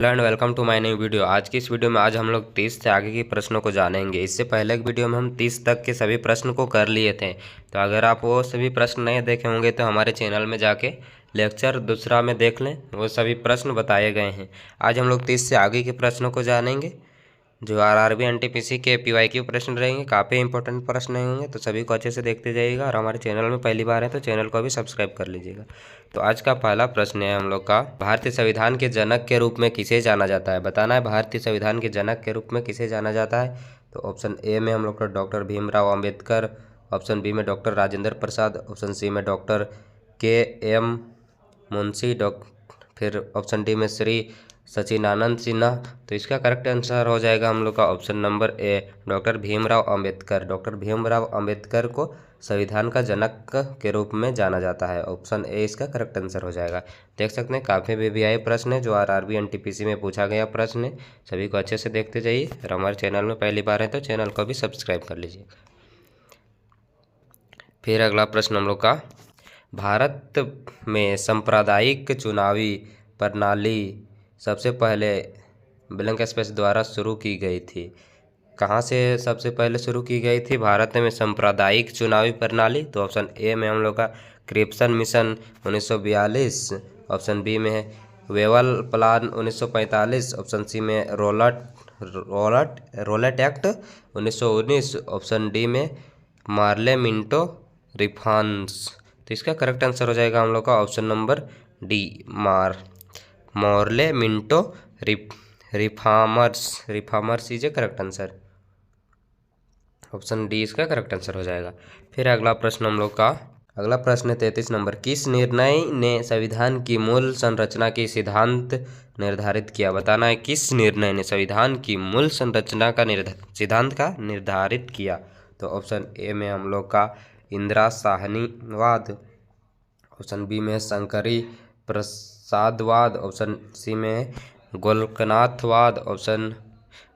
Hello and welcome to my new video. आज की इस वीडियो में आज हम लोग 30 से आगे के प्रश्नों को जानेंगे। इससे पहले एक वीडियो में हम 30 तक के सभी प्रश्न को कर लिए थे, तो अगर आप वो सभी प्रश्न नहीं देखे होंगे तो हमारे चैनल में जाके लेक्चर दूसरा में देख लें, वो सभी प्रश्न बताए गए हैं। आज हम लोग 30 से आगे के प्रश्नों को जानेंगे जो आरआरबी एनटीपीसी के पीवाईक्यू प्रश्न रहेंगे। काफ़ी इंपॉर्टेंट प्रश्न होंगे, तो सभी को अच्छे से देखते जाइएगा। और हमारे चैनल में पहली बार है तो चैनल को भी सब्सक्राइब कर लीजिएगा। तो आज का पहला प्रश्न है हम लोग का, भारतीय संविधान के जनक के रूप में किसे जाना जाता है? बताना है भारतीय संविधान के जनक के रूप में किसे जाना जाता है। तो ऑप्शन ए में हम लोग का doctor Bhimrao Ambedkar, option B में doctor Rajendra Prasad, option C में डॉक्टर के.एम. मुंशी, फिर ऑप्शन डी में श्री सचिदानंद सिन्हा। तो इसका करेक्ट आंसर हो जाएगा हम लोग का option number A, doctor Bhimrao Ambedkar. Doctor Bhimrao Ambedkar को संविधान का जनक के रूप में जाना जाता है। ऑप्शन ए इसका करेक्ट आंसर हो जाएगा। देख सकते हैं काफ़ी वीवीआई प्रश्न है जो आरआरबी एनटीपीसी में पूछा गया प्रश्न है। सभी को अच्छे से देखते जाइए। और हमारे चैनल में पहली बार है तो चैनल को भी सब्सक्राइब कर लीजिए। फिर अगला प्रश्न हम लोग का, भारत में सांप्रदायिक चुनावी प्रणाली सबसे पहले ब्लैंक स्पेस द्वारा शुरू की गई थी। कहाँ से सबसे पहले शुरू की गई थी भारत में सांप्रदायिक चुनावी प्रणाली? तो ऑप्शन ए में हम लोग का क्रिप्सन मिशन 1942, ऑप्शन बी में है वेवल प्लान 1945, ऑप्शन सी में रोलट एक्ट 1919, ऑप्शन डी में मार्ले मिंटो रिफॉर्म्स। तो इसका करेक्ट आंसर हो जाएगा हम लोग का option number D, Morley Minto reformers is a correct answer. Option D इसका करेक्ट आंसर हो जाएगा। फिर अगला प्रश्न हम लोग का, अगला प्रश्न है 33 नंबर, किस निर्णय ने संविधान की मूल संरचना की सिद्धांत निर्धारित किया? बताना है किस निर्णय ने संविधान की मूल संरचना का सिद्धांत का निर्धारित किया। तो ऑप्शन ए में हम लोग का इंदिरा साहनीवाद, ऑप्शन बी में शंकरी प्रसादवाद, ऑप्शन सी में गोलकनाथवाद, ऑप्शन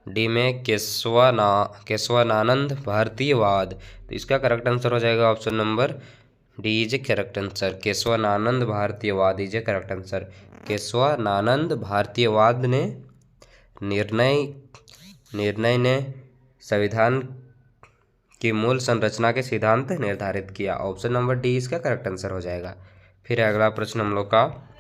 डी में केशवानंद भारतीयवाद। तो इसका करेक्ट आंसर हो जाएगा option number D is a correct answer, Kesavananda भारतीयवाद is a correct answer. Kesavananda भारतीयवाद ने निर्णय ने संविधान की मूल संरचना के सिद्धांत निर्धारित किया। ऑप्शन नंबर डी इसका करेक्ट आंसर हो जाएगा। फिर अगला प्रश्न हम लोग का,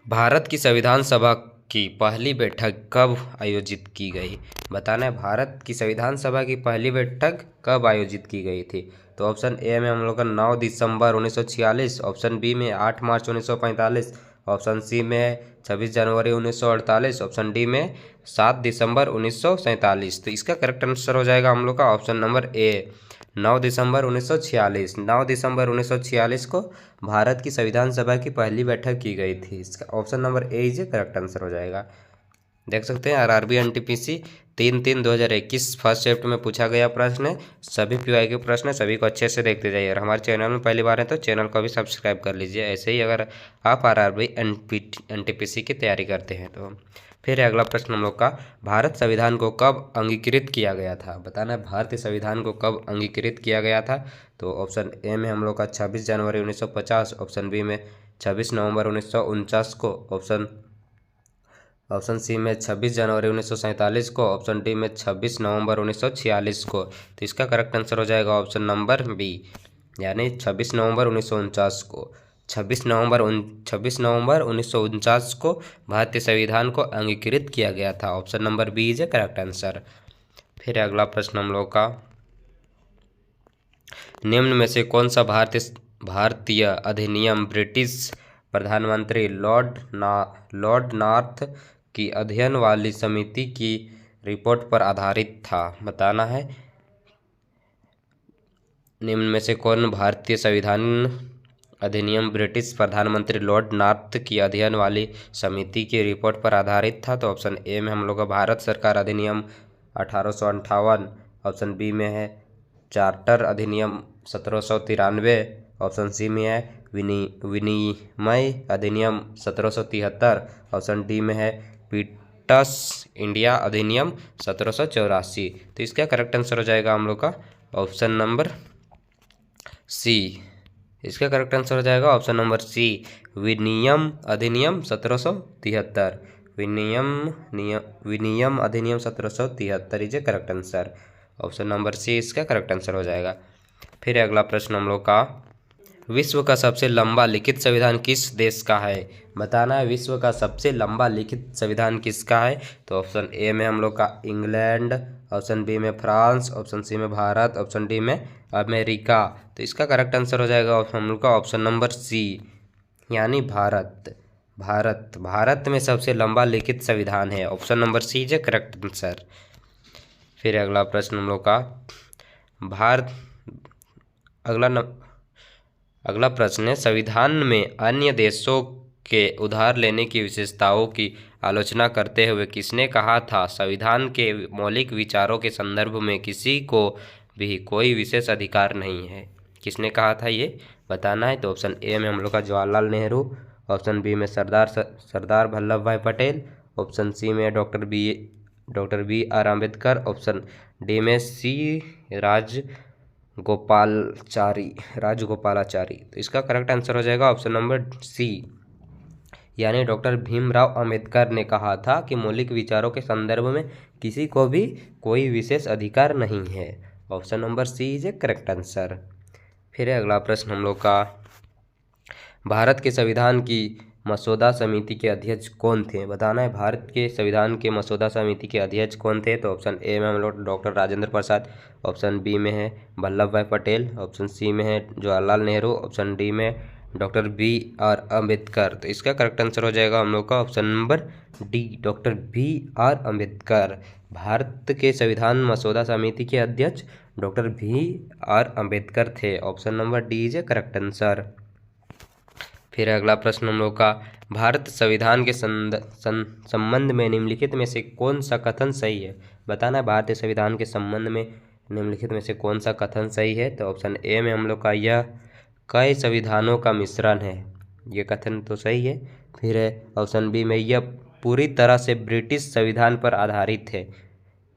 भारत की संविधान सभा की पहली बैठक कब आयोजित की गई? बताना है भारत की संविधान सभा की पहली बैठक कब आयोजित की गई थी। तो ऑप्शन ए में हम लोग का 9 दिसंबर 1946, ऑप्शन बी में 8 मार्च 1945, ऑप्शन सी में 26 जनवरी 1948, ऑप्शन डी में 7 दिसंबर 1947। तो इसका करेक्ट आंसर हो जाएगा हम लोग का ऑप्शन नंबर ए, 9 दिसंबर 1946। 9 दिसंबर 1946 को भारत की संविधान सभा की पहली बैठक की गई थी। इसका option number A is correct answer हो जाएगा। देख सकते हैं आरआरबी एनटीपीसी 3/3/2021 फर्स्ट शिफ्ट में पूछा गया प्रश्न है। सभी पीवाई के प्रश्न है, सभी को अच्छे से देखते जाइए। और हमारे चैनल में पहली बार है तो चैनल को भी सब्सक्राइब कर लीजिए। ऐसे ही अगर आप आरआरबी एनटीपीसी की तैयारी करते हैं तो। फिर अगला प्रश्न हम लोग का, भारत संविधान को कब अंगीकृत किया गया था? बताना है भारतीय संविधान को कब अंगीकृत किया गया था। तो ऑप्शन ए में हम लोग का 26 जनवरी 1950, ऑप्शन बी में 26 नवंबर 1949 को, ऑप्शन सी में 26 जनवरी 1947 को, ऑप्शन डी में 26 नवंबर 1946 को। तो इसका करेक्ट आंसर हो जाएगा ऑप्शन नंबर बी, यानी 26 नवंबर 1949 को। 26 नवंबर 1949 को भारतीय संविधान को अंगीकृत किया गया था। Option number B is a correct answer. फिर अगला प्रश्न हम लोग का, निम्न में से कौन सा भारतीय अधिनियम ब्रिटिश प्रधानमंत्री लॉर्ड नॉर्थ की अध्ययन वाली समिति की रिपोर्ट पर आधारित था? बताना है निम्न में से कौन भारतीय संविधान अधिनियम ब्रिटिश प्रधानमंत्री लॉर्ड नॉर्थ की अध्ययन वाली समिति की रिपोर्ट पर आधारित था। तो ऑप्शन ए में हम लोग का भारत सरकार अधिनियम 1858, ऑप्शन बी में है चार्टर अधिनियम 1793, ऑप्शन सी में है विनिमय अधिनियम 1773, ऑप्शन डी में है पीटस इंडिया अधिनियम 1784। तो इसका करेक्ट आंसर हो जाएगा हम लोग का ऑप्शन नंबर सी, इसका करेक्ट आंसर हो जाएगा ऑप्शन नंबर सी, विनियम अधिनियम 1773। विनियम अधिनियम 1773 is correct answer. Option number C इसका करेक्ट आंसर हो जाएगा। फिर अगला प्रश्न हम लोग का, विश्व का सबसे लंबा लिखित संविधान किस देश का है? बताना है विश्व का सबसे लंबा लिखित संविधान किसका है? तो ऑप्शन ए में हम लोग का इंग्लैंड, ऑप्शन बी में फ्रांस, ऑप्शन सी में भारत, ऑप्शन डी में अमेरिका। तो इसका करेक्ट आंसर हो जाएगा हम लोग का ऑप्शन नंबर सी, यानी भारत। भारत में सबसे लंबा लिखित संविधान है। Option number C is correct answer. फिर अगला प्रश्न हम लोग का, भारत अगला प्रश्न है, संविधान में अन्य देशों के उधार लेने की विशेषताओं की आलोचना करते हुए किसने कहा था, संविधान के मौलिक विचारों के संदर्भ में किसी को भी कोई विशेष अधिकार नहीं है? किसने कहा था ये बताना है। तो ऑप्शन ए में हम लोग का जवाहरलाल नेहरू, ऑप्शन बी में सरदार वल्लभ भाई पटेल, ऑप्शन सी में doctor B R Ambedkar, option D में सी राजगोपालाचारी। तो इसका करेक्ट आंसर हो जाएगा ऑप्शन नंबर सी, यानी डॉक्टर भीमराव अंबेडकर ने कहा था कि मौलिक विचारों के संदर्भ में किसी को भी कोई विशेष अधिकार नहीं है। Option number C is a correct answer. फिर अगला प्रश्न हम लोग का, भारत के संविधान की मसौदा समिति के अध्यक्ष कौन थे? बताना है भारत के संविधान के मसौदा समिति के अध्यक्ष कौन थे। तो ऑप्शन ए में हम लोग doctor Rajendra Prasad, option B में है वल्लभ भाई पटेल, ऑप्शन सी में है जवाहरलाल नेहरू, ऑप्शन डी में डॉक्टर बी आर अम्बेडकर। तो इसका करेक्ट आंसर हो जाएगा हम लोग का option number D, doctor B R Ambedkar. Bharat के संविधान मसौदा समिति के अध्यक्ष डॉक्टर बी आर अम्बेडकर थे। Option number D is a correct answer. फिर अगला प्रश्न हम लोग का, भारत संविधान के संबंध में निम्नलिखित में से कौन सा कथन सही है? बताना है भारतीय संविधान के संबंध में निम्नलिखित में से कौन सा कथन सही है। तो ऑप्शन ए में हम लोग का, यह कई संविधानों का मिश्रण है, ये कथन तो सही है। फिर है ऑप्शन बी में, यह पूरी तरह से ब्रिटिश संविधान पर आधारित है,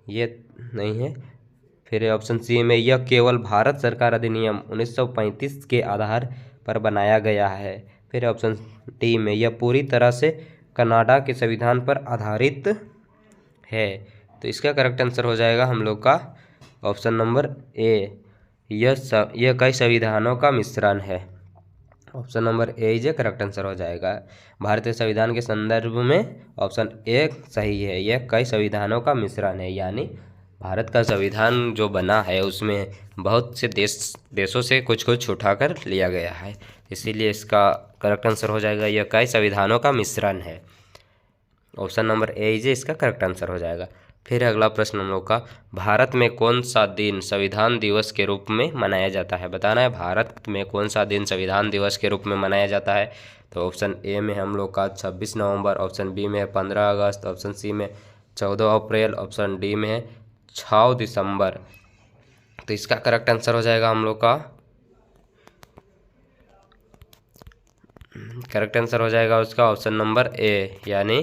ये नहीं है। फिर ऑप्शन सी में, यह केवल भारत सरकार अधिनियम 1935 के आधार पर बनाया गया है। फिर ऑप्शन डी में, यह पूरी तरह से कनाडा के संविधान पर आधारित है। तो इसका करेक्ट आंसर हो जाएगा हम लोग का ऑप्शन नंबर ए, यह कई संविधानों का मिश्रण है। Option number A is correct answer हो जाएगा। भारतीय संविधान के संदर्भ में ऑप्शन ए सही है, यह कई संविधानों का मिश्रण है, यानी भारत का संविधान जो बना है उसमें बहुत से देशों से कुछ उठाकर लिया गया है, इसीलिए इसका करेक्ट आंसर हो जाएगा, यह कई संविधानों का मिश्रण है। ऑप्शन नंबर ए इज इसका करेक्ट आंसर हो जाएगा। फिर अगला प्रश्न हम लोग का, भारत में कौन सा दिन संविधान दिवस के रूप में मनाया जाता है? बताना है भारत में कौन सा दिन संविधान दिवस के रूप में मनाया जाता है। तो ऑप्शन ए में हम लोग का 26 नवंबर, ऑप्शन बी में 15 अगस्त, ऑप्शन सी में 14 अप्रैल, ऑप्शन डी में 6 दिसंबर। तो इसका करेक्ट आंसर हो जाएगा हम लोग का, करेक्ट आंसर हो जाएगा उसका ऑप्शन नंबर ए, यानी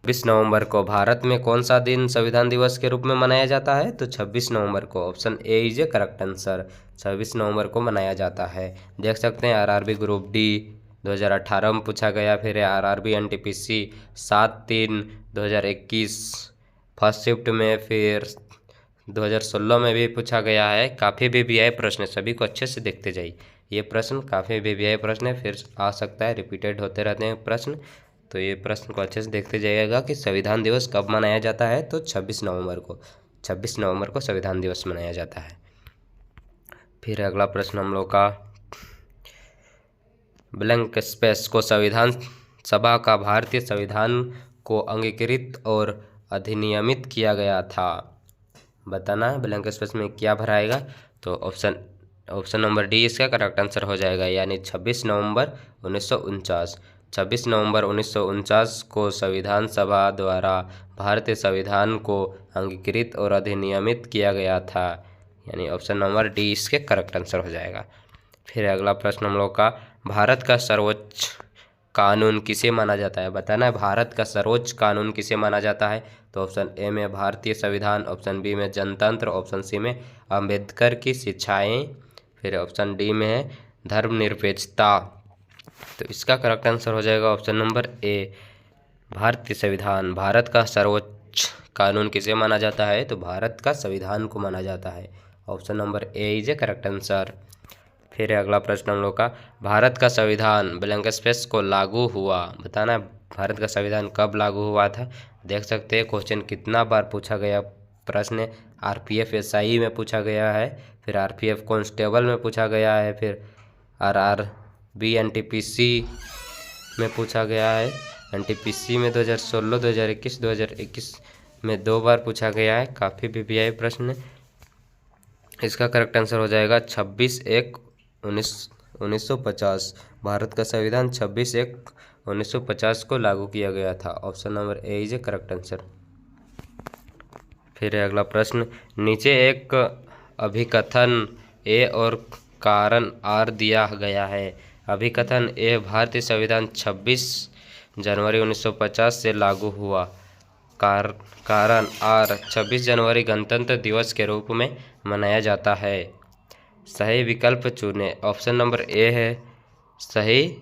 26 नवंबर को। भारत में कौन सा दिन संविधान दिवस के रूप में मनाया जाता है? तो 26 नवंबर को। Option A is a correct answer, 26 नवंबर को मनाया जाता है। देख सकते हैं आरआरबी ग्रुप डी 2018 में पूछा गया, फिर आरआरबी एनटीपीसी 7/3/2021 फर्स्ट शिफ्ट में, फिर 2016 में भी पूछा गया है। काफ़ी VVI प्रश्न, सभी को अच्छे से देखते जाइए, ये प्रश्न काफ़ी VVI प्रश्न है, फिर आ सकता है, रिपीटेड होते रहते हैं प्रश्न, तो ये प्रश्न को अच्छे से देखते जाइएगा कि संविधान दिवस कब मनाया जाता है। तो 26 नवंबर को, 26 नवंबर को संविधान दिवस मनाया जाता है। फिर अगला प्रश्न हम लोग का, ब्लैंक स्पेस को संविधान सभा का भारतीय संविधान को अंगीकृत और अधिनियमित किया गया था। बताना है ब्लैंक स्पेस में क्या भराएगा। तो ऑप्शन नंबर डी इसका करेक्ट आंसर हो जाएगा, यानी 26 नवंबर 1949। 26 नवंबर 1949 को संविधान सभा द्वारा भारतीय संविधान को अंगीकृत और अधिनियमित किया गया था, यानी ऑप्शन नंबर डी इसके करेक्ट आंसर हो जाएगा। फिर अगला प्रश्न हम लोग का, भारत का सर्वोच्च कानून किसे माना जाता है? बताना है भारत का सर्वोच्च कानून किसे माना जाता है। तो ऑप्शन ए में भारतीय संविधान, ऑप्शन बी में जनतंत्र, ऑप्शन सी में अंबेडकर की शिक्षाएं, फिर ऑप्शन डी में है धर्मनिरपेक्षता। तो इसका करेक्ट आंसर हो जाएगा ऑप्शन नंबर ए, भारतीय संविधान। भारत का सर्वोच्च कानून किसे माना जाता है? तो भारत का संविधान को माना जाता है। Option number A is a correct answer. फिर अगला प्रश्न हम लोग का, भारत का संविधान ब्लैंक स्पेस को लागू हुआ, बताना है भारत का संविधान कब लागू हुआ था। देख सकते हैं क्वेश्चन कितना बार पूछा गया प्रश्न। आरपीएफ एसआई में पूछा गया है, फिर आरपीएफ कांस्टेबल में पूछा गया है, फिर आरआरबी एनटीपीसी में पूछा गया है। एनटीपीसी में 2016, 2021, 2021 में 2 बार पूछा गया है। काफ़ी वीवीआई प्रश्न। इसका करेक्ट आंसर हो जाएगा 26/1/1950। भारत का संविधान 26/1/1950 को लागू किया गया था। Option number A is a correct answer. फिर अगला प्रश्न, नीचे एक अभिकथन ए और कारण आर दिया गया है। अभिकथन ए, भारतीय संविधान 26 जनवरी 1950 से लागू हुआ। कारण आर, 26 जनवरी गणतंत्र दिवस के रूप में मनाया जाता है। सही विकल्प चुनें। ऑप्शन नंबर ए है सही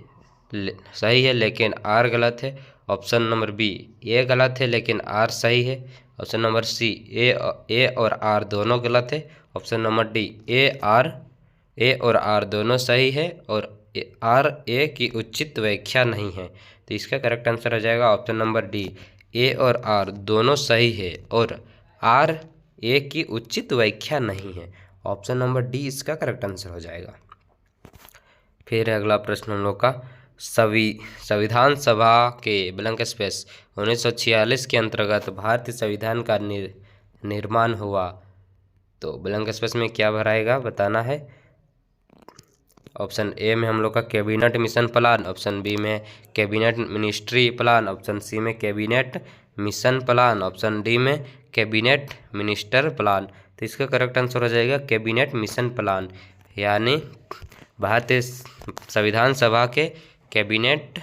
है लेकिन आर गलत है। ऑप्शन नंबर बी, ए गलत है लेकिन आर सही है। ऑप्शन नंबर सी, ए और आर दोनों गलत है। ऑप्शन नंबर डी, ए और आर दोनों सही है और आर ए की उचित व्याख्या नहीं है। तो इसका करेक्ट आंसर हो जाएगा ऑप्शन नंबर डी, ए और आर दोनों सही है और आर ए की उचित व्याख्या नहीं है। ऑप्शन नंबर डी इसका करेक्ट आंसर हो जाएगा। फिर अगला प्रश्न हम लोग का, संविधान सभा के ब्लैंक स्पेस 1946 के अंतर्गत भारतीय संविधान का निर्माण हुआ। तो ब्लैंक स्पेस में क्या भराएगा बताना है। ऑप्शन ए में हम लोग का cabinet mission plan, option B में cabinet ministry plan, option C में cabinet mission plan, option D में कैबिनेट मिनिस्टर प्लान। तो इसका करेक्ट आंसर हो जाएगा कैबिनेट मिशन प्लान, यानी भारतीय संविधान सभा के कैबिनेट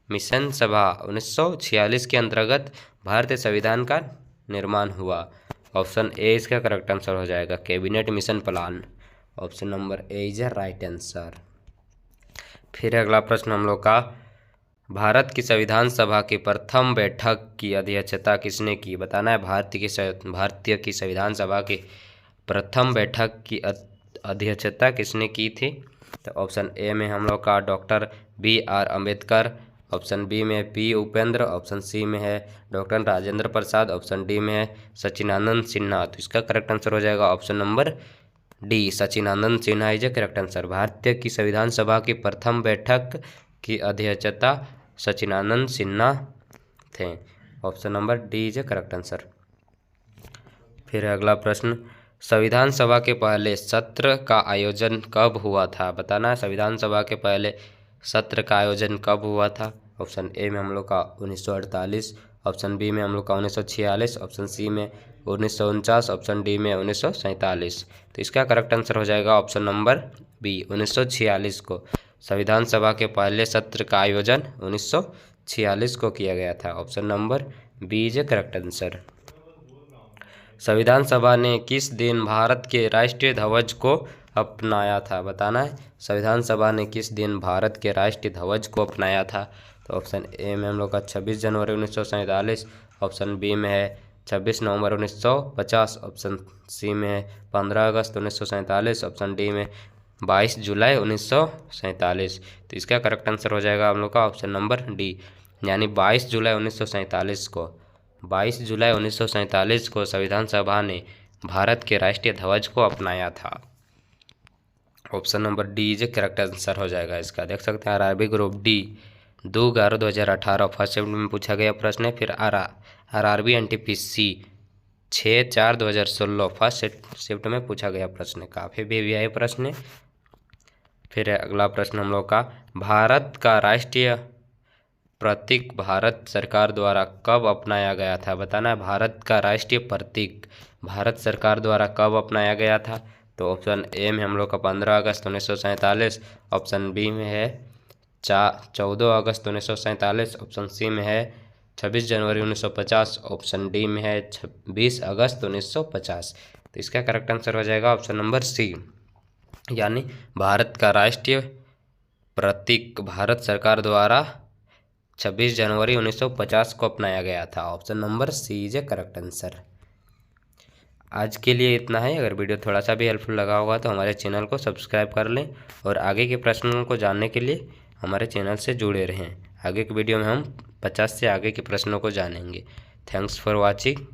मिशन सभा 1946 के अंतर्गत भारतीय संविधान का निर्माण हुआ। ऑप्शन ए इसका करेक्ट आंसर हो जाएगा cabinet mission plan. Option number A is right answer. फिर अगला प्रश्न हम लोग का, भारत की संविधान सभा की प्रथम बैठक की अध्यक्षता किसने की? बताना है भारतीय की संविधान सभा की प्रथम बैठक की अध्यक्षता किसने की थी? तो ऑप्शन ए में हम लोग का doctor BR Ambedkar, option B में P उपेंद्र, ऑप्शन सी में है doctor Rajendra Prasad, option D में है सचिदानंद सिन्हा। तो इसका करेक्ट आंसर हो जाएगा option number D, Sachidanand Sinha is a correct answer. भारतीय की संविधान सभा की प्रथम बैठक की अध्यक्षता सचिदानंद सिन्हा थे। Option number D is a correct answer. फिर अगला प्रश्न, संविधान सभा के पहले सत्र का आयोजन कब हुआ था? बताना है संविधान सभा के पहले सत्र का आयोजन कब हुआ था। ऑप्शन ए में हम लोग का 1948, ऑप्शन बी में हम लोग का 1946, ऑप्शन सी में 1949, ऑप्शन डी में 1947। तो इसका करेक्ट आंसर हो जाएगा ऑप्शन नंबर बी, 1946 को संविधान सभा के पहले सत्र का आयोजन 1946 को किया गया था। Option number B is correct answer. संविधान सभा ने किस दिन भारत के राष्ट्रीय ध्वज को अपनाया था? बताना है संविधान सभा ने किस दिन भारत के राष्ट्रीय ध्वज को अपनाया था। तो ऑप्शन ए में हम लोग का 26 जनवरी 1947, ऑप्शन बी में है 26 नवंबर 1950, ऑप्शन सी में है 15 अगस्त 1947, ऑप्शन डी में 22 जुलाई 1947। तो इसका करेक्ट आंसर हो जाएगा हम लोग का ऑप्शन नंबर डी, यानी 22 जुलाई 1947 को 22 जुलाई 1947 को संविधान सभा ने भारत के राष्ट्रीय ध्वज को अपनाया था। Option number D is correct answer हो जाएगा इसका। देख सकते हैं RRB group D 2/11/2018 first shift में पूछा गया प्रश्न है। फिर आरआरबी एनटीपीसी 6/4/2016 फर्स्ट शिफ्ट में पूछा गया प्रश्न है। काफ़ी वीवीआई प्रश्न है। फिर अगला प्रश्न हम लोग का, भारत का राष्ट्रीय प्रतीक भारत सरकार द्वारा कब अपनाया गया था? बताना है भारत का राष्ट्रीय प्रतीक भारत सरकार द्वारा कब अपनाया गया था। तो ऑप्शन ए में हम लोग का 15 अगस्त 1947, ऑप्शन बी में है 14 अगस्त 1947, ऑप्शन सी में है 26 जनवरी 1950, ऑप्शन डी में है 20 अगस्त 1950। तो इसका करेक्ट आंसर हो जाएगा ऑप्शन नंबर सी, यानी भारत का राष्ट्रीय प्रतीक भारत सरकार द्वारा 26 जनवरी 1950 को अपनाया गया था। Option number C is a correct answer. आज के लिए इतना है। अगर वीडियो थोड़ा सा भी हेल्पफुल लगा होगा तो हमारे चैनल को सब्सक्राइब कर लें और आगे के प्रश्नों को जानने के लिए हमारे चैनल से जुड़े रहें। आगे की वीडियो में हम 50 से आगे के प्रश्नों को जानेंगे। Thanks for watching.